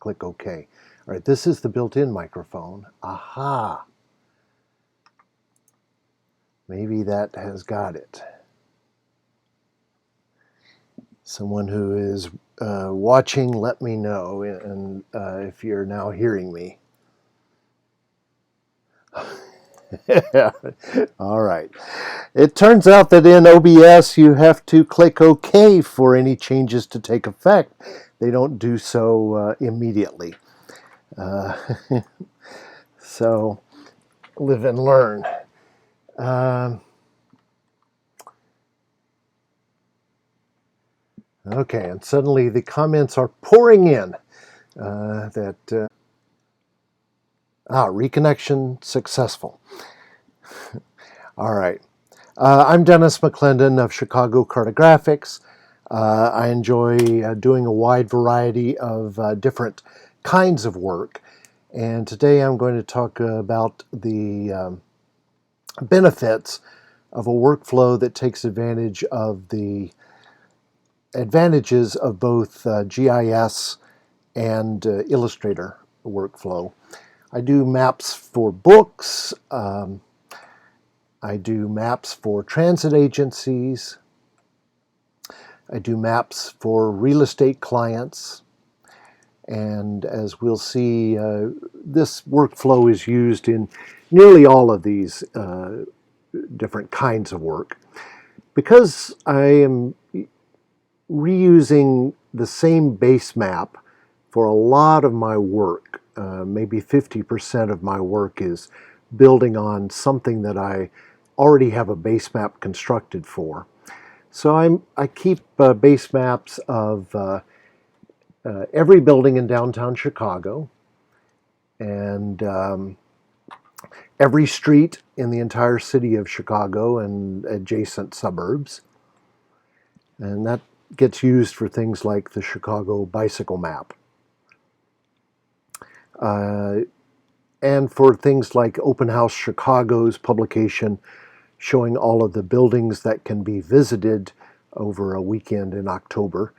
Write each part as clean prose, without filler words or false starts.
click OK. All right, this is the built-in microphone. Aha! Maybe that has got it. Someone who is watching, let me know, and if you're now hearing me. All right. It turns out that in OBS you have to click OK for any changes to take effect. They don't do so immediately. So live and learn. Okay, and suddenly the comments are pouring in reconnection successful. All right. I'm Dennis McClendon of Chicago Cartographics. I enjoy doing a wide variety of different kinds of work. And today I'm going to talk about the benefits of a workflow that takes advantage of the advantages of both GIS and Illustrator workflow. I do maps for books. I do maps for transit agencies. I do maps for real estate clients. And as we'll see, this workflow is used in nearly all of these different kinds of work. Because I am reusing the same base map for a lot of my work, maybe 50% of my work is building on something that I already have a base map constructed for. So I keep base maps of every building in downtown Chicago and every street in the entire city of Chicago and adjacent suburbs. And that gets used for things like the Chicago bicycle map. And for things like Open House Chicago's publication showing all of the buildings that can be visited over a weekend in October.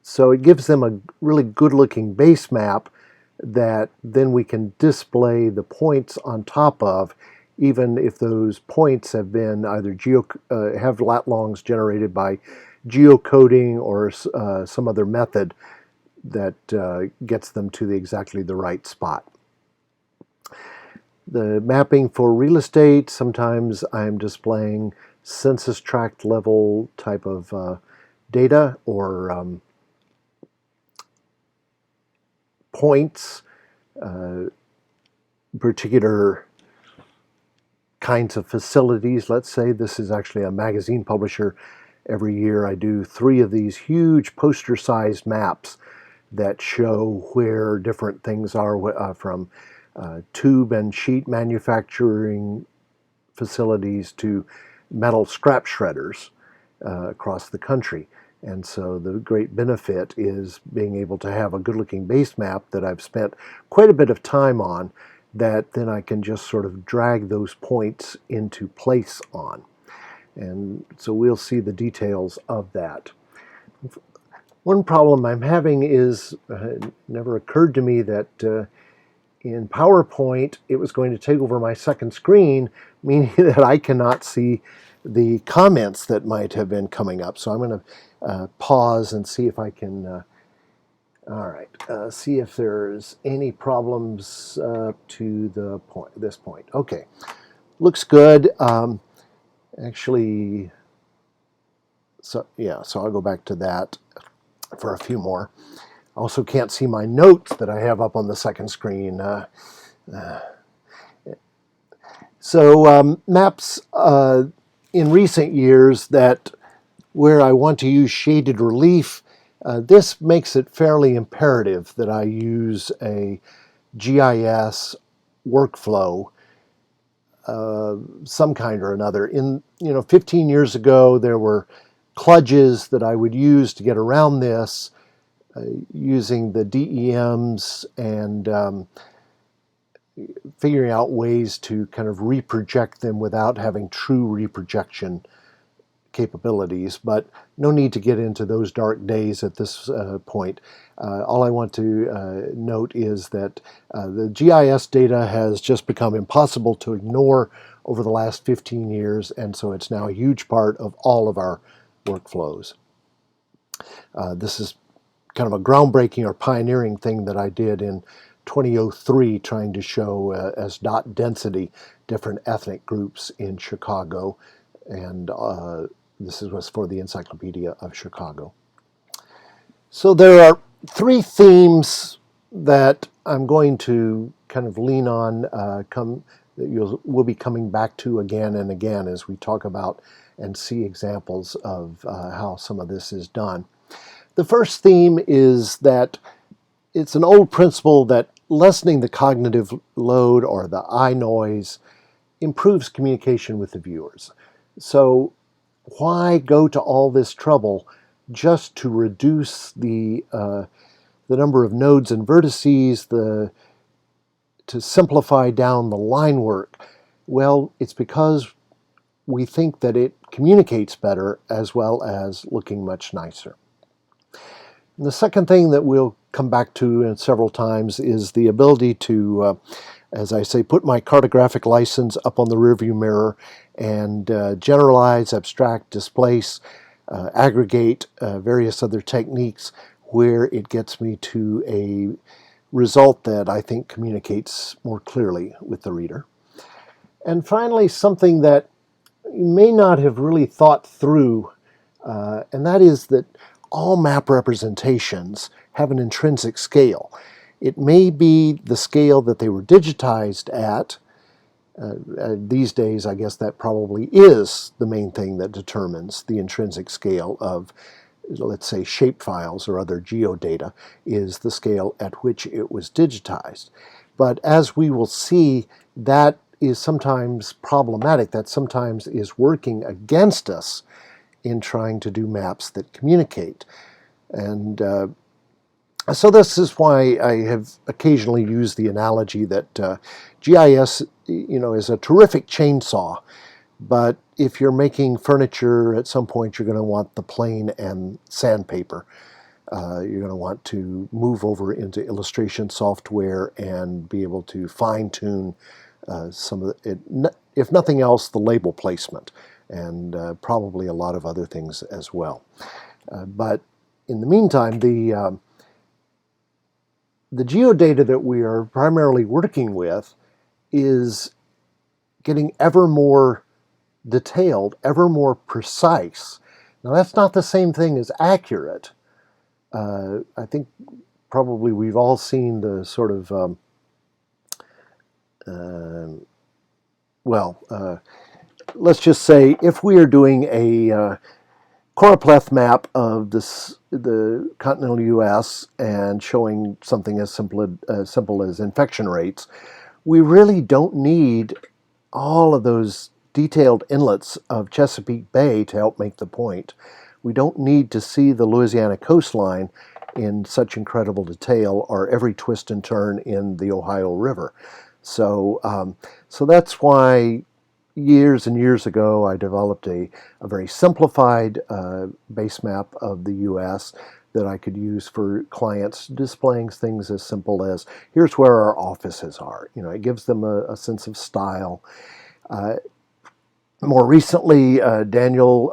So it gives them a really good-looking base map that then we can display the points on top of, even if those points have been either have lat longs generated by geocoding or some other method that gets them to exactly the right spot. The mapping for real estate, sometimes I'm displaying census tract level type of data or points, particular kinds of facilities. Let's say this is actually a magazine publisher. Every year I do 3 of these huge poster-sized maps that show where different things are from tube and sheet manufacturing facilities to metal scrap shredders across the country. And so the great benefit is being able to have a good-looking base map that I've spent quite a bit of time on, that then I can just sort of drag those points into place on. And so we'll see the details of that. One problem I'm having is, it never occurred to me that in PowerPoint it was going to take over my second screen, meaning that I cannot see the comments that might have been coming up. So I'm going to pause and see if I can, see if there's any problems to this point. Okay, looks good. Actually, so I'll go back to that for a few more. I also can't see my notes that I have up on the second screen. So maps in recent years that where I want to use shaded relief, this makes it fairly imperative that I use a GIS workflow, some kind or another. 15 years ago, there were kludges that I would use to get around this, using the DEMs and figuring out ways to kind of reproject them without having true reprojection capabilities, but no need to get into those dark days at this point. All I want to note is that the GIS data has just become impossible to ignore over the last 15 years, and so it's now a huge part of all of our workflows. This is kind of a groundbreaking or pioneering thing that I did in 2003, trying to show as dot density different ethnic groups in Chicago, and this was for the Encyclopedia of Chicago. So there are three themes that I'm going to kind of lean on, that we'll be coming back to again and again as we talk about and see examples of how some of this is done. The first theme is that it's an old principle that lessening the cognitive load or the eye noise improves communication with the viewers. So why go to all this trouble just to reduce the number of nodes and vertices, to simplify down the line work? Well, it's because we think that it communicates better as well as looking much nicer. And the second thing that we'll come back to several times is the ability to, as I say, put my cartographic license up on the rearview mirror and generalize, abstract, displace, aggregate various other techniques where it gets me to a result that I think communicates more clearly with the reader. And finally, something that you may not have really thought through, and that is that all map representations have an intrinsic scale. It may be the scale that they were digitized at. These days, I guess that probably is the main thing that determines the intrinsic scale of, let's say, shapefiles or other geodata, is the scale at which it was digitized. But as we will see, that is sometimes problematic. That sometimes is working against us in trying to do maps that communicate. And so this is why I have occasionally used the analogy that GIS, is a terrific chainsaw, but if you're making furniture, at some point you're going to want the plane and sandpaper. You're going to want to move over into illustration software and be able to fine-tune some of it, if nothing else, the label placement, and probably a lot of other things as well. But in the meantime, the geodata that we are primarily working with is getting ever more detailed, ever more precise. Now, that's not the same thing as accurate. I think probably we've all seen the sort of, let's just say if we are doing a choropleth map of the continental U.S. and showing something as simple as infection rates, we really don't need all of those detailed inlets of Chesapeake Bay to help make the point. We don't need to see the Louisiana coastline in such incredible detail or every twist and turn in the Ohio River. So that's why years and years ago I developed a very simplified base map of the U.S. that I could use for clients, displaying things as simple as, here's where our offices are. It gives them a sense of style. More recently, Daniel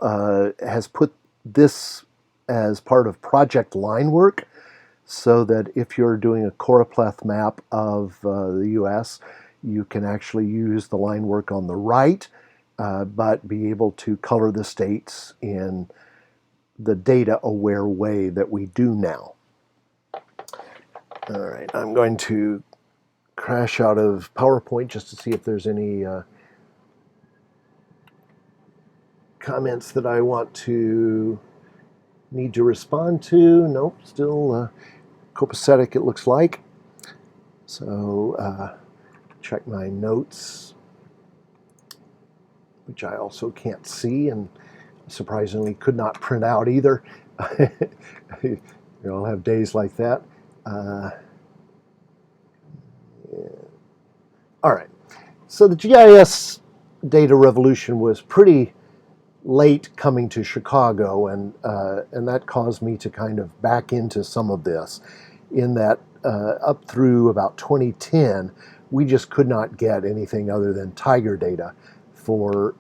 has put this as part of project line work, so that if you're doing a choropleth map of the U.S., you can actually use the line work on the right, but be able to color the states in the data-aware way that we do now. All right, I'm going to crash out of PowerPoint just to see if there's any comments that I need to respond to. Nope, still copacetic, it looks like. So check my notes, which I also can't see and surprisingly could not print out either. I'll have days like that. Yeah. All right, so the GIS data revolution was pretty late coming to Chicago, and that caused me to kind of back into some of this, in that up through about 2010, we just could not get anything other than Tiger data for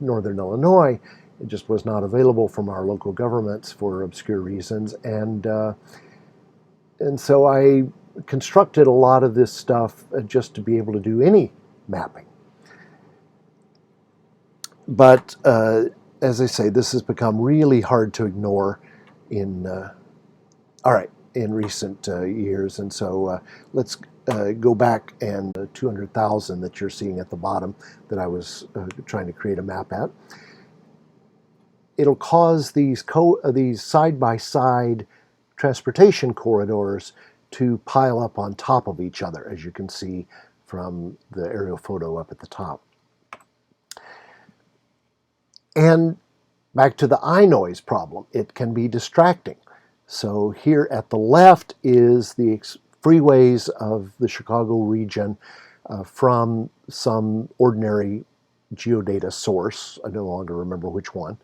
Northern Illinois. It just was not available from our local governments for obscure reasons, and so I constructed a lot of this stuff just to be able to do any mapping. But as I say, this has become really hard to ignore in recent years, and so let's go back, and 200,000 that you're seeing at the bottom that I was trying to create a map at. It'll cause these side-by-side transportation corridors to pile up on top of each other, as you can see from the aerial photo up at the top. And back to the eye noise problem, it can be distracting. So here at the left is the freeways of the Chicago region from some ordinary geodata source. I no longer remember which one.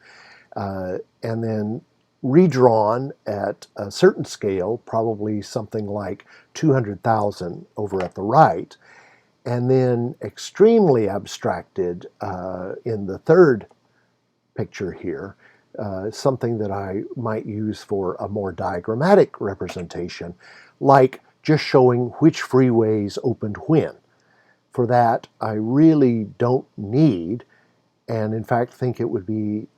And then redrawn at a certain scale, probably something like 200,000 over at the right, and then extremely abstracted in the third picture here, something that I might use for a more diagrammatic representation, like just showing which freeways opened when. For that, I really don't need, and in fact think it would be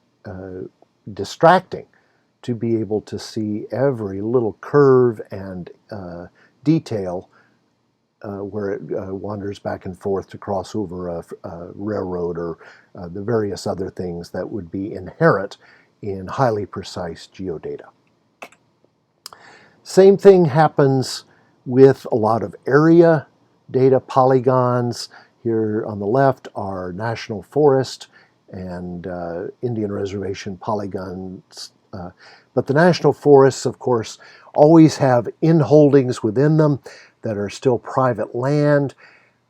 distracting to be able to see every little curve and detail where it wanders back and forth to cross over a railroad, or the various other things that would be inherent in highly precise geodata. Same thing happens with a lot of area data polygons. Here on the left are national forest and Indian reservation polygons. But the national forests, of course, always have inholdings within them that are still private land.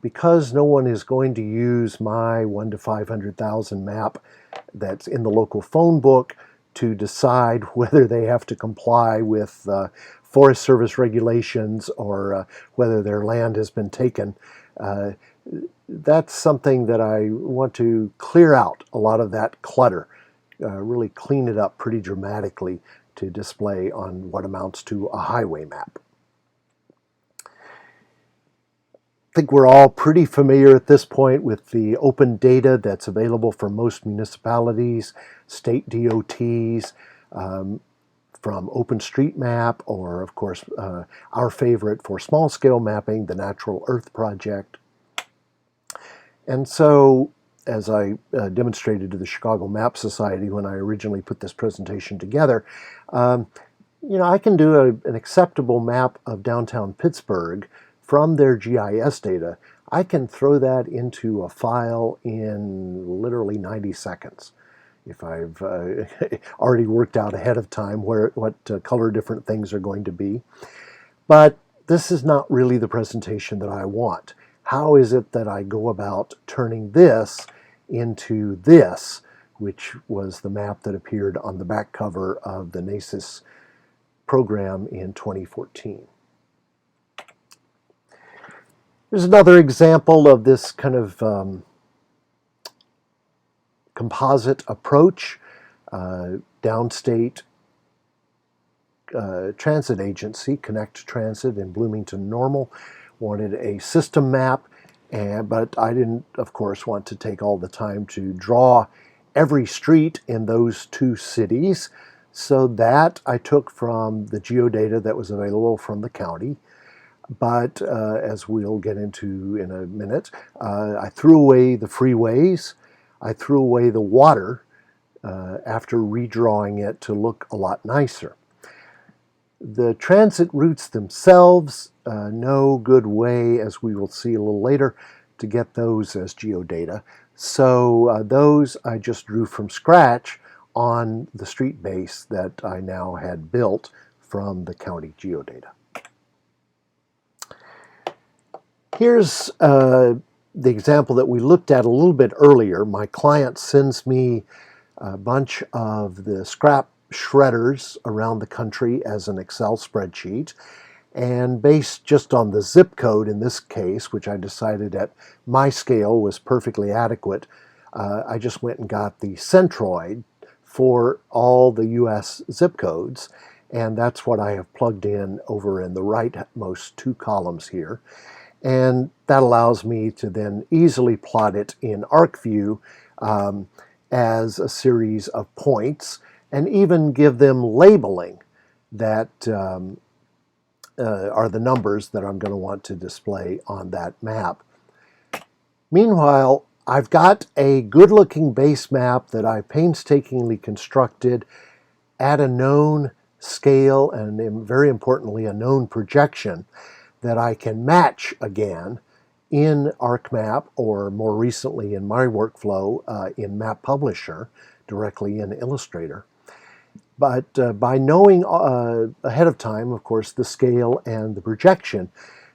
Because no one is going to use my 1 to 500,000 map that's in the local phone book to decide whether they have to comply with Forest Service regulations or whether their land has been taken, that's something that I want to clear out a lot of that clutter, really clean it up pretty dramatically to display on what amounts to a highway map. I think we're all pretty familiar at this point with the open data that's available for most municipalities, state DOTs, from OpenStreetMap, or of course our favorite for small-scale mapping, the Natural Earth Project. And so, as I demonstrated to the Chicago Map Society when I originally put this presentation together, I can do an acceptable map of downtown Pittsburgh from their GIS data. I can throw that into a file in literally 90 seconds. If I've already worked out ahead of time what color different things are going to be. But this is not really the presentation that I want. How is it that I go about turning this into this, which was the map that appeared on the back cover of the NACIS program in 2014? There's another example of this kind of composite approach. Downstate transit agency, Connect Transit in Bloomington Normal, wanted a system map, but I didn't, of course, want to take all the time to draw every street in those two cities. So that I took from the geodata that was available from the county. But as we'll get into in a minute, I threw away the freeways. I threw away the water after redrawing it to look a lot nicer. The transit routes themselves, no good way, as we will see a little later, to get those as geodata. So those I just drew from scratch on the street base that I now had built from the county geodata. Here's the example that we looked at a little bit earlier. My client sends me a bunch of the scrap shredders around the country as an Excel spreadsheet. And based just on the zip code in this case, which I decided at my scale was perfectly adequate, I just went and got the centroid for all the US zip codes, and that's what I have plugged in over in the rightmost two columns here. And that allows me to then easily plot it in ArcView as a series of points, and even give them labeling that are the numbers that I'm going to want to display on that map. Meanwhile, I've got a good-looking base map that I painstakingly constructed at a known scale and, very importantly, a known projection that I can match again in ArcMap, or more recently in my workflow in Map Publisher, directly in Illustrator. But by knowing ahead of time, of course, the scale and the projection,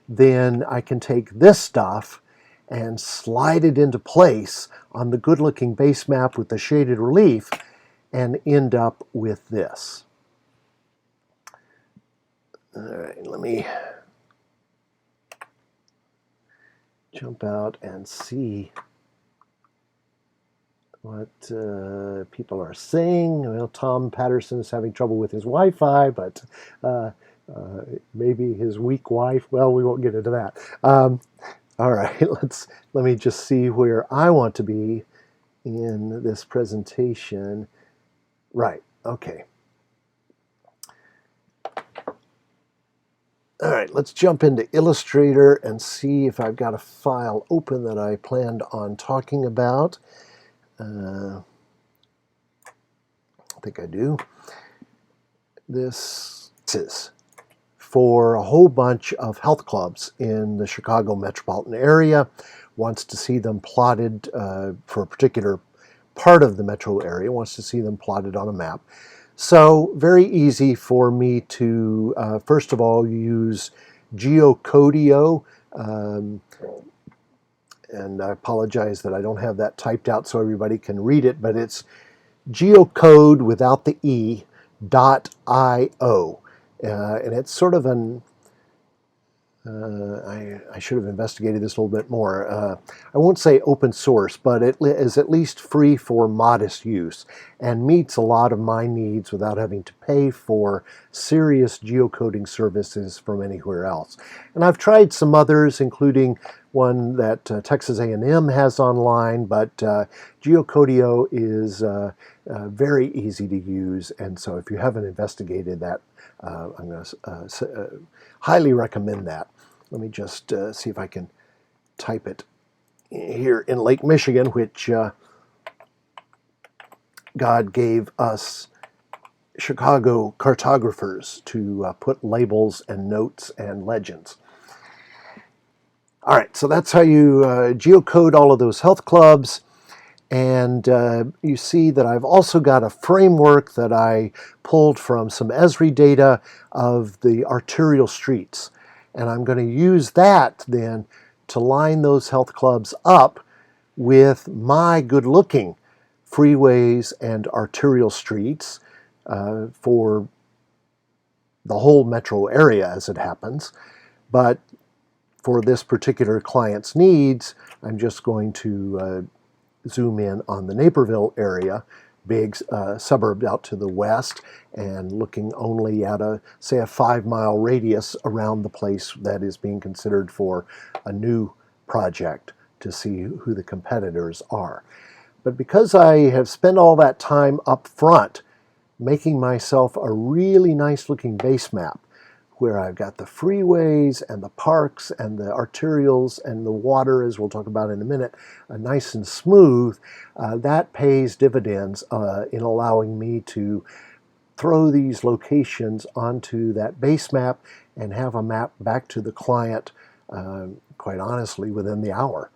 then I can take this stuff and slide it into place on the good-looking base map with the shaded relief and end up with this. All right, let me jump out and see what people are saying. Well, Tom Patterson is having trouble with his Wi-Fi, but maybe his weak wife. Well, we won't get into that. All right, let me just see where I want to be in this presentation. Right, okay. All right, let's jump into Illustrator and see if I've got a file open that I planned on talking about. I think I do. This is for a whole bunch of health clubs in the Chicago metropolitan area. Wants to see them plotted for a particular part of the metro area, wants to see them plotted on a map. So very easy for me to, first of all, use Geocodio. And I apologize that I don't have that typed out so everybody can read it, but it's geocode without the E .io. And it's sort of an, I should have investigated this a little bit more. I won't say open source, but it is at least free for modest use and meets a lot of my needs without having to pay for serious geocoding services from anywhere else. And I've tried some others, including one that Texas A&M has online, but Geocodio is very easy to use, and so if you haven't investigated that, I'm going to highly recommend that. Let me just see if I can type it here in Lake Michigan, which God gave us Chicago cartographers to put labels and notes and legends. All right, so that's how you geocode all of those health clubs. And you see that I've also got a framework that I pulled from some Esri data of the arterial streets. And I'm going to use that then to line those health clubs up with my good-looking freeways and arterial streets for the whole metro area as it happens. But for this particular client's needs, I'm just going to zoom in on the Naperville area, big suburb out to the west, and looking only at say a 5-mile radius around the place that is being considered for a new project to see who the competitors are. But because I have spent all that time up front making myself a really nice looking base map, where I've got the freeways and the parks and the arterials and the water, as we'll talk about in a minute, nice and smooth, that pays dividends in allowing me to throw these locations onto that base map and have a map back to the client, quite honestly, within the hour.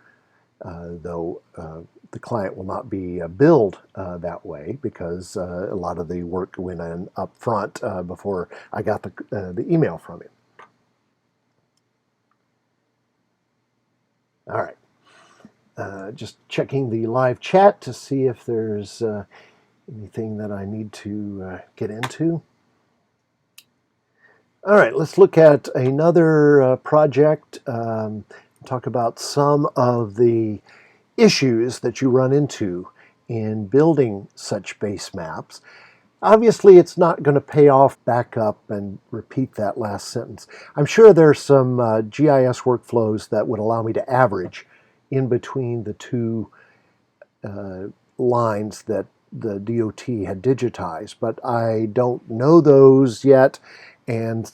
Though the client will not be billed that way because a lot of the work went in up front before I got the email from him. All right, just checking the live chat to see if there's Anything that I need to get into? All right, let's look at another project, talk about some of the issues that you run into in building such base maps. Obviously, it's not going to pay off. Back up and repeat that last sentence. I'm sure there's some GIS workflows that would allow me to average in between the two lines that the DOT had digitized, but I don't know those yet, and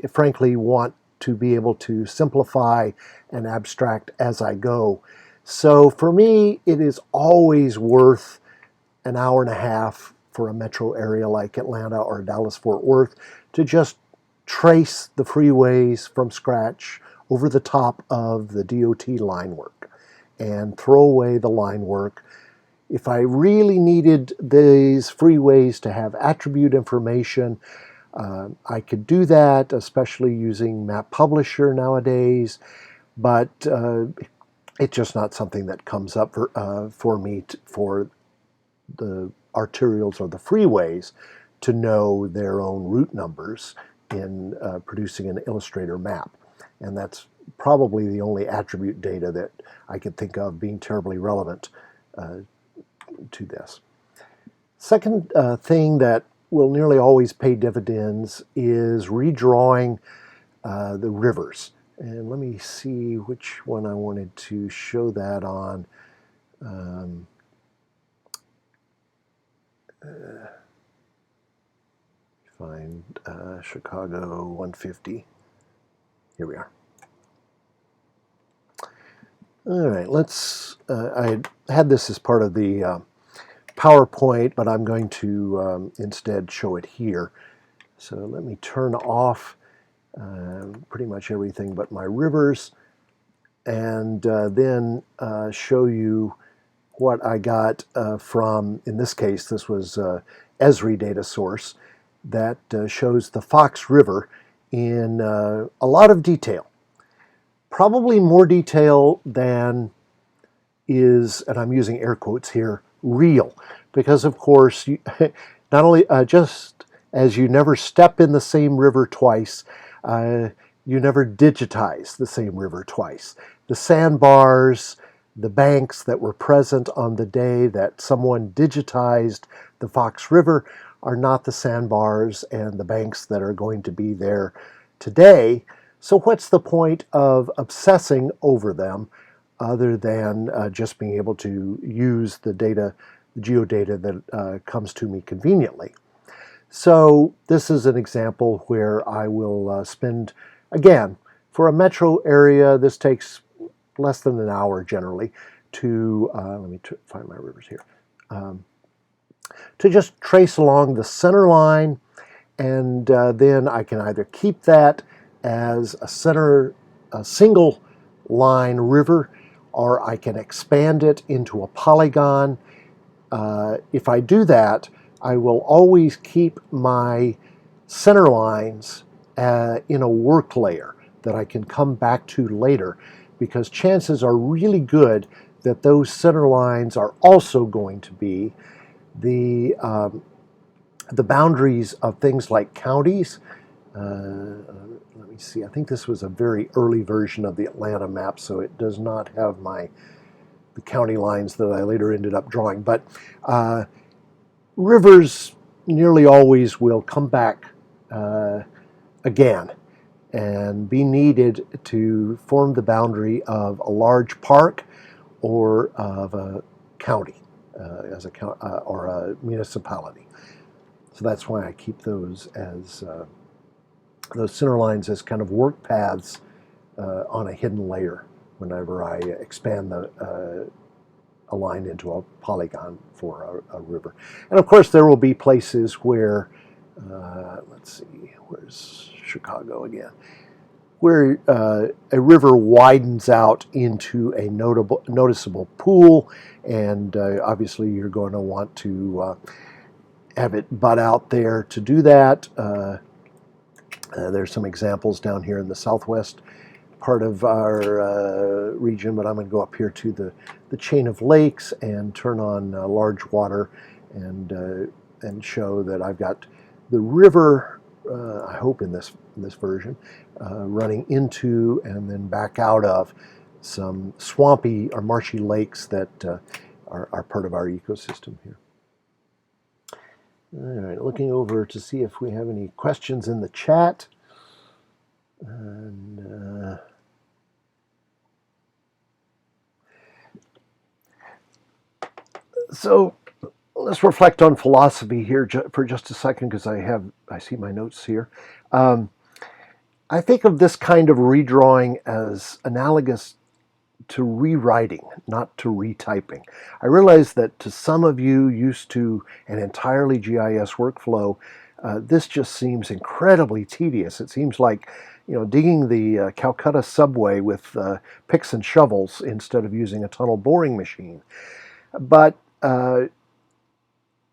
frankly want to be able to simplify and abstract as I go. So for me, it is always worth an hour and a half for a metro area like Atlanta or Dallas-Fort Worth to just trace the freeways from scratch over the top of the DOT line work and throw away the line work. If I really needed these freeways to have attribute information, I could do that, especially using Map Publisher nowadays, but it's just not something that comes up for me for the arterials or the freeways to know their own route numbers in producing an Illustrator map. And that's probably the only attribute data that I could think of being terribly relevant to this. Second thing that will nearly always pay dividends is redrawing the rivers. And let me see which one I wanted to show that on. Find Chicago 150. Here we are. All right, let's, I had this as part of the PowerPoint, but I'm going to instead show it here. So let me turn off pretty much everything but my rivers, and then show you what I got from, in this case, this was Esri data source that shows the Fox River in a lot of detail. Probably more detail than is, and I'm using air quotes here, real. Because of course, not only just as you never step in the same river twice, you never digitize the same river twice. The sandbars, the banks that were present on the day that someone digitized the Fox River are not the sandbars and the banks that are going to be there today. So what's the point of obsessing over them other than just being able to use the data, the geodata that comes to me conveniently? So this is an example where I will spend, again, for a metro area, this takes less than an hour generally to, let me find my rivers here, to just trace along the center line, and then I can either keep that as a single line river, or I can expand it into a polygon. If I do that, I will always keep my center lines in a work layer that I can come back to later, because chances are really good that those center lines are also going to be the boundaries of things like counties. Let me see, I think this was a very early version of the Atlanta map, so it does not have the county lines that I later ended up drawing. But rivers nearly always will come back again and be needed to form the boundary of a large park or of a county or a municipality. So that's why I keep those as those center lines as kind of work paths on a hidden layer whenever I expand a line into a polygon for a river. And of course there will be places where, let's see, where's Chicago again, where a river widens out into a noticeable pool, and obviously you're going to want to have it butt out there to do that. There's some examples down here in the southwest part of our region, but I'm going to go up here to the chain of lakes and turn on large water and show that I've got the river, I hope in this version, running into and then back out of some swampy or marshy lakes that are part of our ecosystem here. All right, looking over to see if we have any questions in the chat. And so let's reflect on philosophy here for just a second, because I see my notes here. I think of this kind of redrawing as analogous to rewriting, not to retyping. I realize that to some of you used to an entirely GIS workflow, this just seems incredibly tedious. It seems like, you know, digging the Calcutta subway with picks and shovels instead of using a tunnel boring machine. But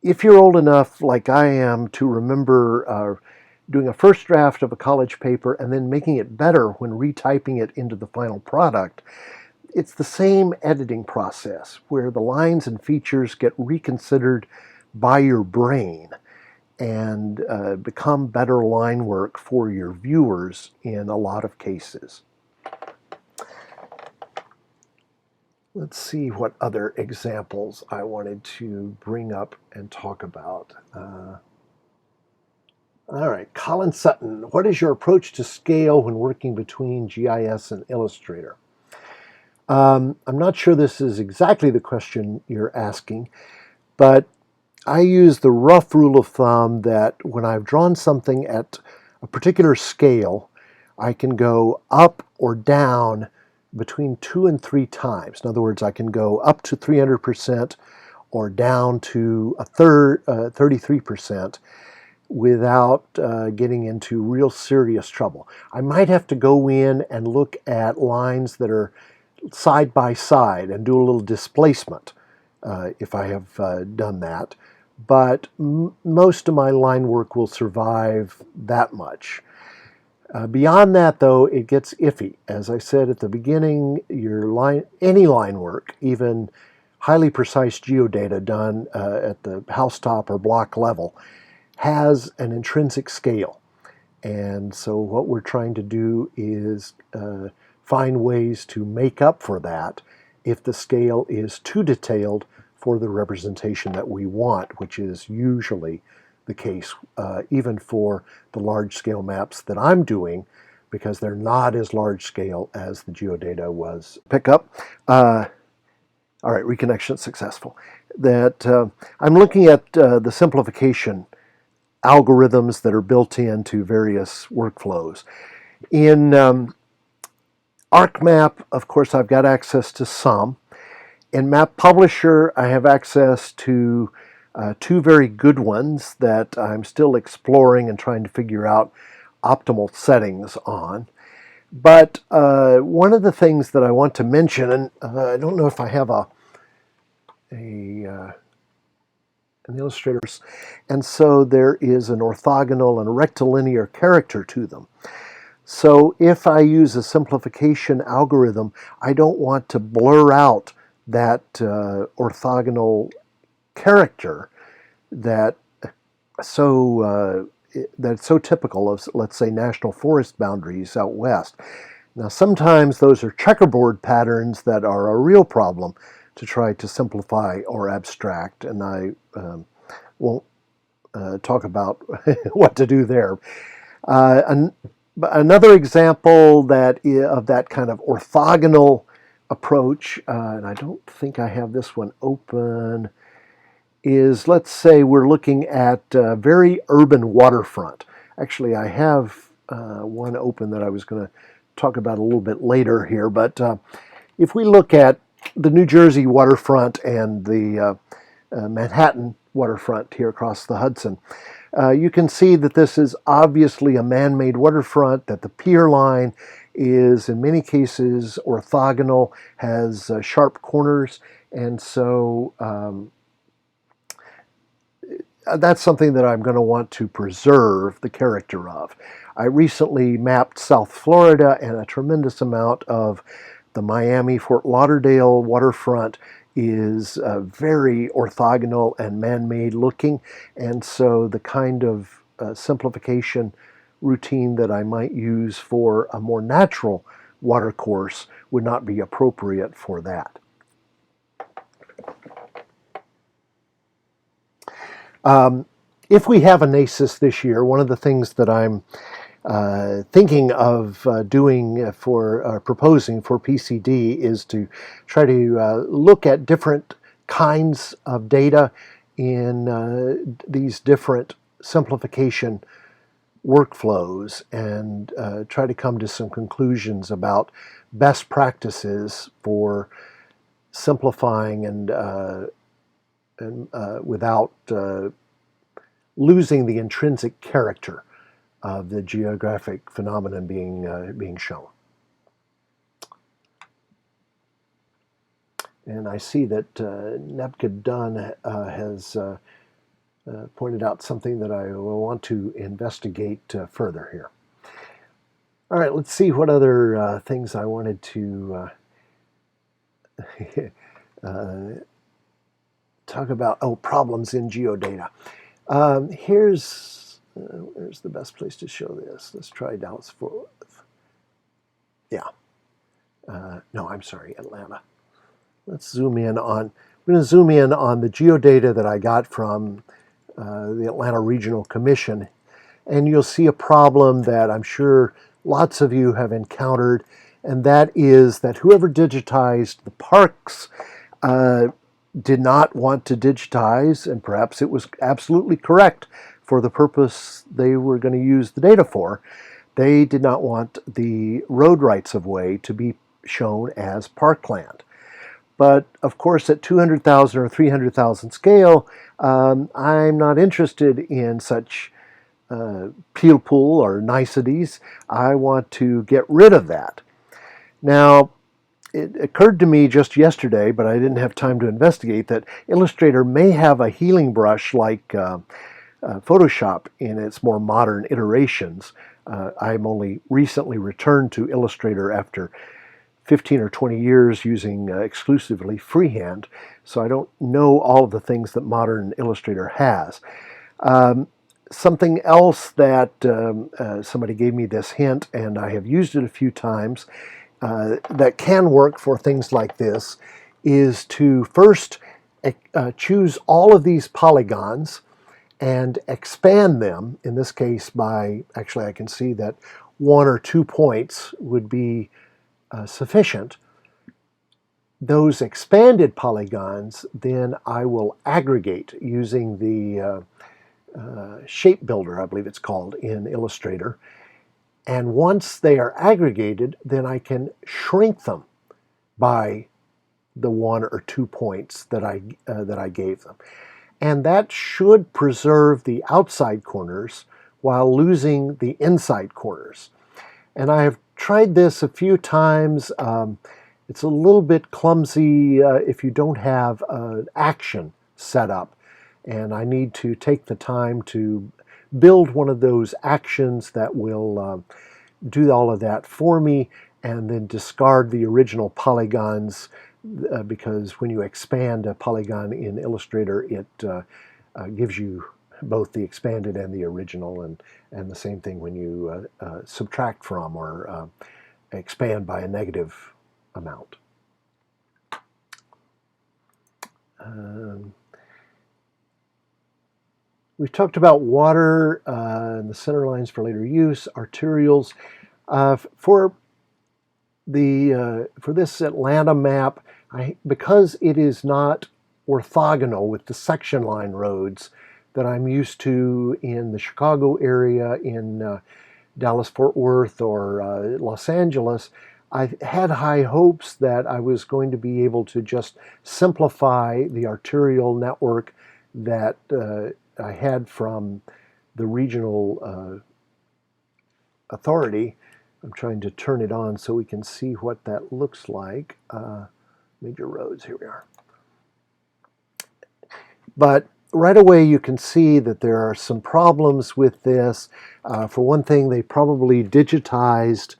if you're old enough, like I am, to remember doing a first draft of a college paper and then making it better when retyping it into the final product, it's the same editing process where the lines and features get reconsidered by your brain and become better line work for your viewers in a lot of cases. Let's see what other examples I wanted to bring up and talk about. All right, Colin Sutton, what is your approach to scale when working between GIS and Illustrator? I'm not sure this is exactly the question you're asking, but I use the rough rule of thumb that when I've drawn something at a particular scale, I can go up or down between 2 and 3 times. In other words, I can go up to 300% or down to 33% without getting into real serious trouble. I might have to go in and look at lines that are side by side and do a little displacement if I have done that. But most of my line work will survive that much. Beyond that, though, it gets iffy. As I said at the beginning, any line work, even highly precise geodata done at the housetop or block level, has an intrinsic scale. And so what we're trying to do is find ways to make up for that if the scale is too detailed for the representation that we want, which is usually the case, even for the large-scale maps that I'm doing, because they're not as large-scale as the geodata was. Pick up. All right, reconnection successful. That I'm looking at the simplification algorithms that are built into various workflows. In ArcMap, of course, I've got access to some. In Map Publisher, I have access to 2 very good ones that I'm still exploring and trying to figure out optimal settings on. But one of the things that I want to mention, and I don't know if I have an Illustrator, and so there is an orthogonal and a rectilinear character to them. So if I use a simplification algorithm, I don't want to blur out that orthogonal character that's so typical of, let's say, national forest boundaries out west. Now, sometimes those are checkerboard patterns that are a real problem to try to simplify or abstract, and I won't talk about what to do there. Another example of that kind of orthogonal approach, and I don't think I have this one open, is, let's say we're looking at a very urban waterfront. Actually, I have one open that I was going to talk about a little bit later here, but if we look at the New Jersey waterfront and the Manhattan waterfront here across the Hudson, you can see that this is obviously a man-made waterfront, that the pier line is in many cases orthogonal, has sharp corners, and so that's something that I'm going to want to preserve the character of. I recently mapped South Florida and a tremendous amount of the Miami-Fort Lauderdale waterfront is very orthogonal and man-made looking, and so the kind of simplification routine that I might use for a more natural watercourse would not be appropriate for that. If we have a NACIS this year, one of the things that I'm thinking of doing for proposing for PCD is to try to look at different kinds of data in these different simplification workflows and try to come to some conclusions about best practices for simplifying and without losing the intrinsic character of the geographic phenomenon being shown. And I see that Nebka Dunn has pointed out something that I will want to investigate further here. All right, let's see what other things I wanted to talk about. Oh, problems in geodata. Where's the best place to show this? Let's try Dallas Fort Worth. Yeah. No, I'm sorry, Atlanta. Let's zoom in on, I'm going to zoom in on the geodata that I got from the Atlanta Regional Commission, and you'll see a problem that I'm sure lots of you have encountered, and that is that whoever digitized the parks did not want to digitize, and perhaps it was absolutely correct for the purpose they were going to use the data for. They did not want the road rights of way to be shown as parkland. But of course, at 200,000 or 300,000 scale, I'm not interested in such peel-pull or niceties. I want to get rid of that. Now, it occurred to me just yesterday, but I didn't have time to investigate, that Illustrator may have a healing brush like Photoshop in its more modern iterations. I'm only recently returned to Illustrator after 15 or 20 years using exclusively freehand, so I don't know all of the things that modern Illustrator has. Something else that somebody gave me this hint, and I have used it a few times, that can work for things like this, is to first choose all of these polygons and expand them, in this case by, actually I can see that 1 or 2 points would be sufficient. Those expanded polygons, then I will aggregate using the shape builder, I believe it's called, in Illustrator. And once they are aggregated, then I can shrink them by the 1 or 2 points that I gave them. And that should preserve the outside corners while losing the inside corners. And I have tried this a few times. It's a little bit clumsy if you don't have an action set up. And I need to take the time to build one of those actions that will do all of that for me, and then discard the original polygons, because when you expand a polygon in Illustrator, it gives you both the expanded and the original, and the same thing when you subtract from or expand by a negative amount. We've talked about water and the center lines for later use, arterials. For this Atlanta map, because it is not orthogonal with the section line roads that I'm used to in the Chicago area, in Dallas-Fort Worth, or Los Angeles, I had high hopes that I was going to be able to just simplify the arterial network that I had from the regional authority. I'm trying to turn it on so we can see what that looks like. Major roads, here we are. But right away you can see that there are some problems with this. For one thing, they probably digitized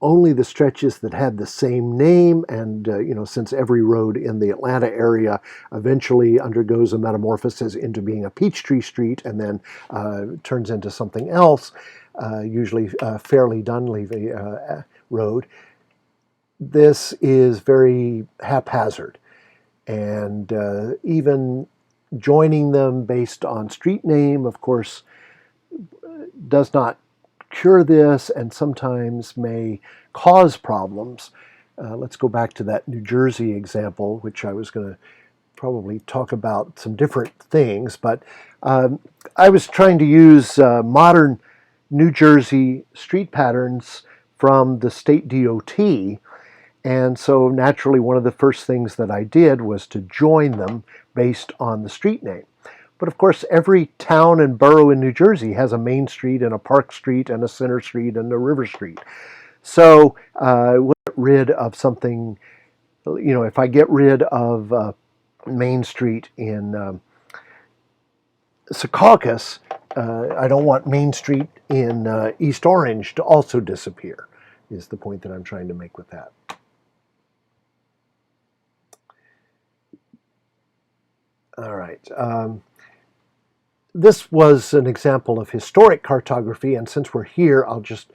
only the stretches that had the same name, and since every road in the Atlanta area eventually undergoes a metamorphosis into being a Peachtree Street and then turns into something else, usually Fairleigh Dunleavy Road, this is very haphazard. And even joining them based on street name, of course, does not cure this and sometimes may cause problems. Let's go back to that New Jersey example, which I was going to probably talk about some different things, but I was trying to use modern New Jersey street patterns from the state DOT, and so naturally one of the first things that I did was to join them based on the street name. But of course, every town and borough in New Jersey has a Main Street and a Park Street and a Center Street and a River Street. So we'll get rid of something, if I get rid of Main Street in Secaucus, I don't want Main Street in East Orange to also disappear, is the point that I'm trying to make with that. All right. This was an example of historic cartography, and since we're here, I'll just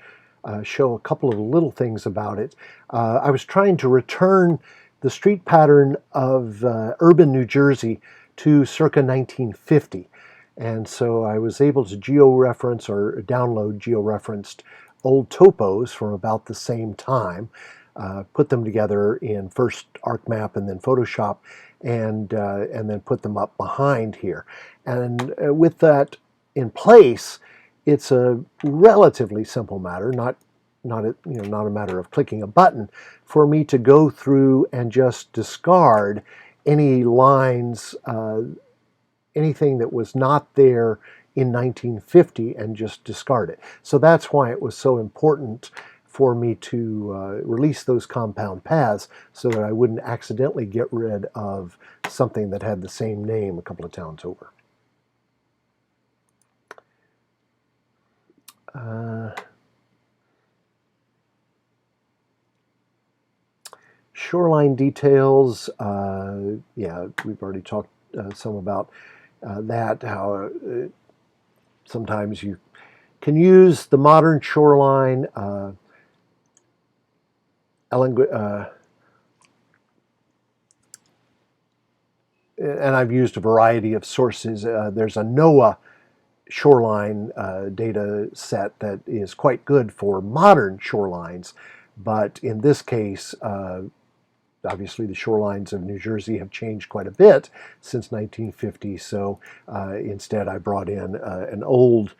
show a couple of little things about it. I was trying to return the street pattern of urban New Jersey to circa 1950. And so I was able to georeference or download georeferenced old topos from about the same time, put them together in first ArcMap and then Photoshop, and then put them up behind here. And with that in place, it's a relatively simple matter, not a matter of clicking a button, for me to go through and just discard any lines, anything that was not there in 1950, and just discard it. So that's why it was so important for me to release those compound paths so that I wouldn't accidentally get rid of something that had the same name a couple of towns over. Shoreline details, yeah, we've already talked some about that, how sometimes you can use the modern shoreline and I've used a variety of sources. There's a NOAA shoreline data set that is quite good for modern shorelines, but in this case, obviously the shorelines of New Jersey have changed quite a bit since 1950, so instead I brought in an old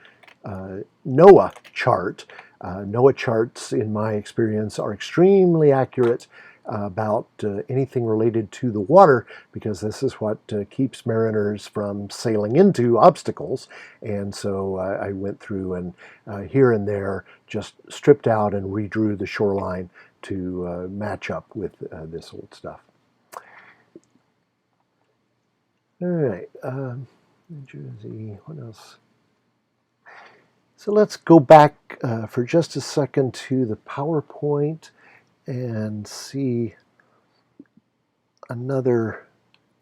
NOAA chart. NOAA charts, in my experience, are extremely accurate about anything related to the water, because this is what keeps mariners from sailing into obstacles. And so I went through and here and there just stripped out and redrew the shoreline to match up with this old stuff. All right, New Jersey, what else? So let's go back for just a second to the PowerPoint and see another,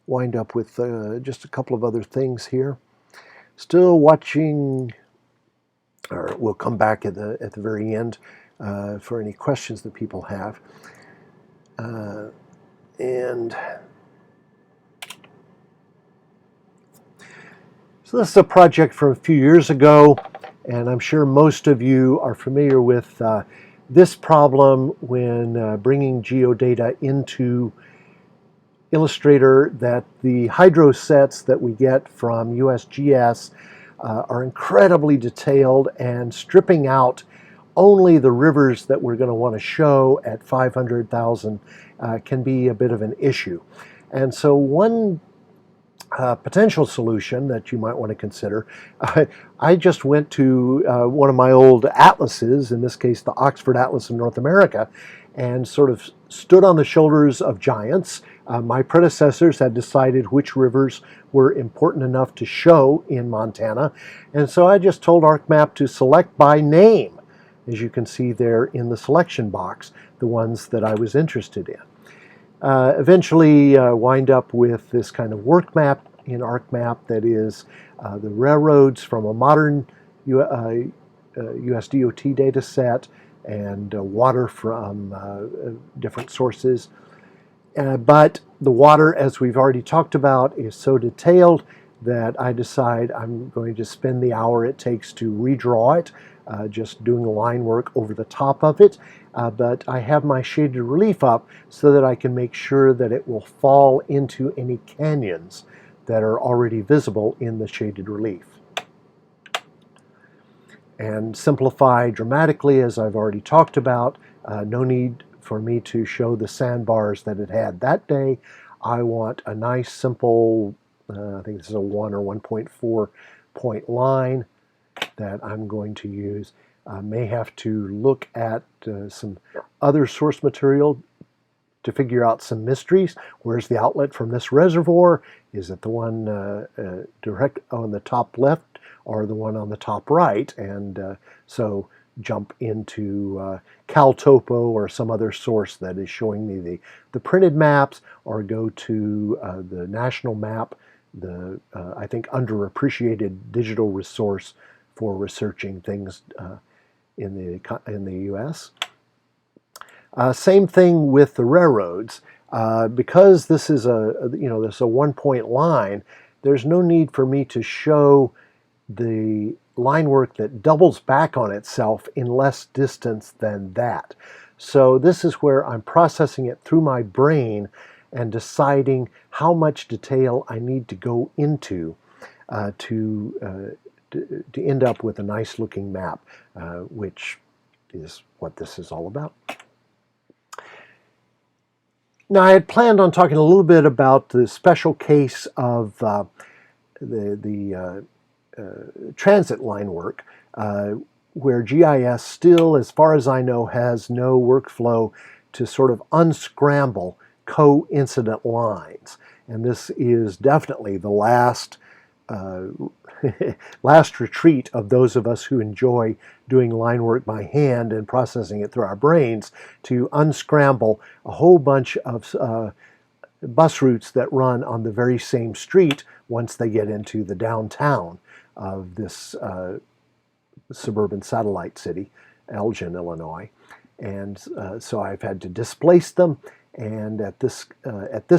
wind up with just a couple of other things here. Still watching, or we'll come back at the very end for any questions that people have. And so this is a project from a few years ago, and I'm sure most of you are familiar with this problem when bringing geodata into Illustrator, that the hydro sets that we get from USGS are incredibly detailed, and stripping out only the rivers that we're going to want to show at 500,000 can be a bit of an issue. And so one potential solution that you might want to consider, I just went to one of my old atlases, in this case the Oxford Atlas of North America, and sort of stood on the shoulders of giants. My predecessors had decided which rivers were important enough to show in Montana, and so I just told ArcMap to select by name as you can see there in the selection box, the ones that I was interested in. Eventually wind up with this kind of work map in ArcMap that is the railroads from a modern US DOT data set and water from different sources. But the water, as we've already talked about, is so detailed that I decide I'm going to spend the hour it takes to redraw it, just doing line work over the top of it. But I have my shaded relief up so that I can make sure that it will fall into any canyons that are already visible in the shaded relief. And simplify dramatically, as I've already talked about. No need for me to show the sandbars that it had that day. I want a nice simple, I think this is a 1 or 1.4 point line that I'm going to use. May have to look at some other source material to figure out some mysteries. Where's the outlet from this reservoir? Is it the one direct on the top left or the one on the top right? And so jump into CalTopo or some other source that is showing me the printed maps, or go to the national map, the I think underappreciated digital resource for researching things in the U.S. Same thing with the railroads. Because this is this is a 1 point line, there's no need for me to show the line work that doubles back on itself in less distance than that. So this is where I'm processing it through my brain and deciding how much detail I need to go into to end up with a nice looking map, which is what this is all about. Now, I had planned on talking a little bit about the special case of the transit line work, where GIS still, as far as I know, has no workflow to sort of unscramble coincident lines. And this is definitely the last last retreat of those of us who enjoy doing line work by hand and processing it through our brains, to unscramble a whole bunch of bus routes that run on the very same street once they get into the downtown of this suburban satellite city, Elgin, Illinois. And so I've had to displace them, and at this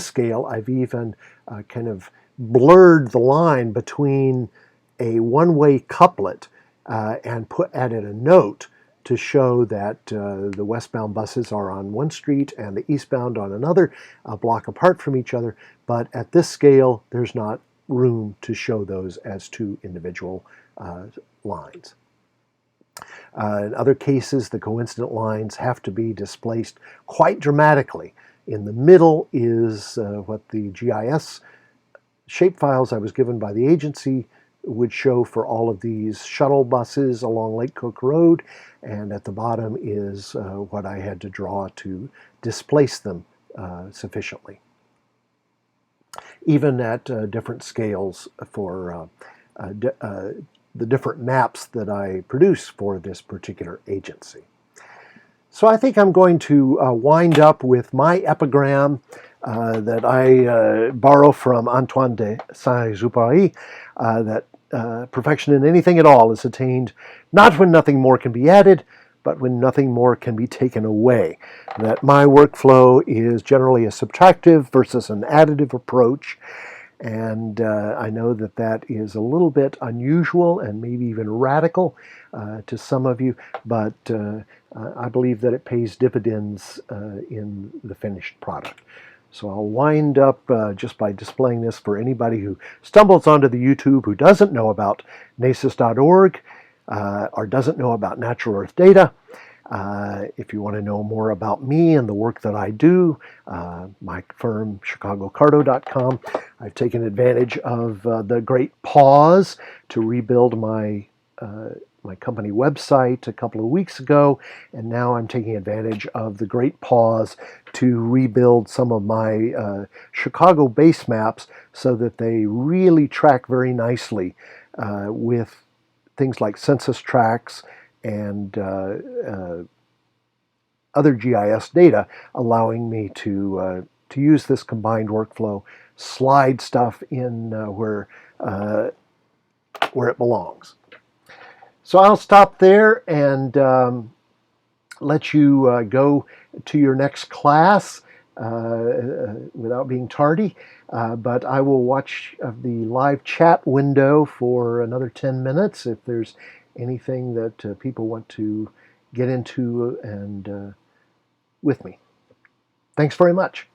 scale I've even kind of blurred the line between a one-way couplet and added a note to show that the westbound buses are on one street and the eastbound on another, a block apart from each other. But at this scale, there's not room to show those as two individual lines. In other cases, the coincident lines have to be displaced quite dramatically. In the middle is what the GIS shapefiles I was given by the agency would show for all of these shuttle buses along Lake Cook Road, and at the bottom is what I had to draw to displace them sufficiently, even at different scales for the different maps that I produce for this particular agency. So I think I'm going to wind up with my epigram that I borrow from Antoine de Saint-Exupéry, that perfection in anything at all is attained not when nothing more can be added, but when nothing more can be taken away. That my workflow is generally a subtractive versus an additive approach, and I know that that is a little bit unusual and maybe even radical to some of you, but I believe that it pays dividends in the finished product. So I'll wind up just by displaying this for anybody who stumbles onto the YouTube who doesn't know about NACIS.org or doesn't know about natural earth data. If you want to know more about me and the work that I do, my firm, chicagocarto.com, I've taken advantage of the great pause to rebuild my company website a couple of weeks ago, and now I'm taking advantage of the great pause to rebuild some of my Chicago base maps so that they really track very nicely with things like census tracts and other GIS data, allowing me to use this combined workflow, slide stuff in where it belongs. So I'll stop there and let you go to your next class without being tardy. But I will watch the live chat window for another 10 minutes if there's anything that people want to get into and with me. Thanks very much.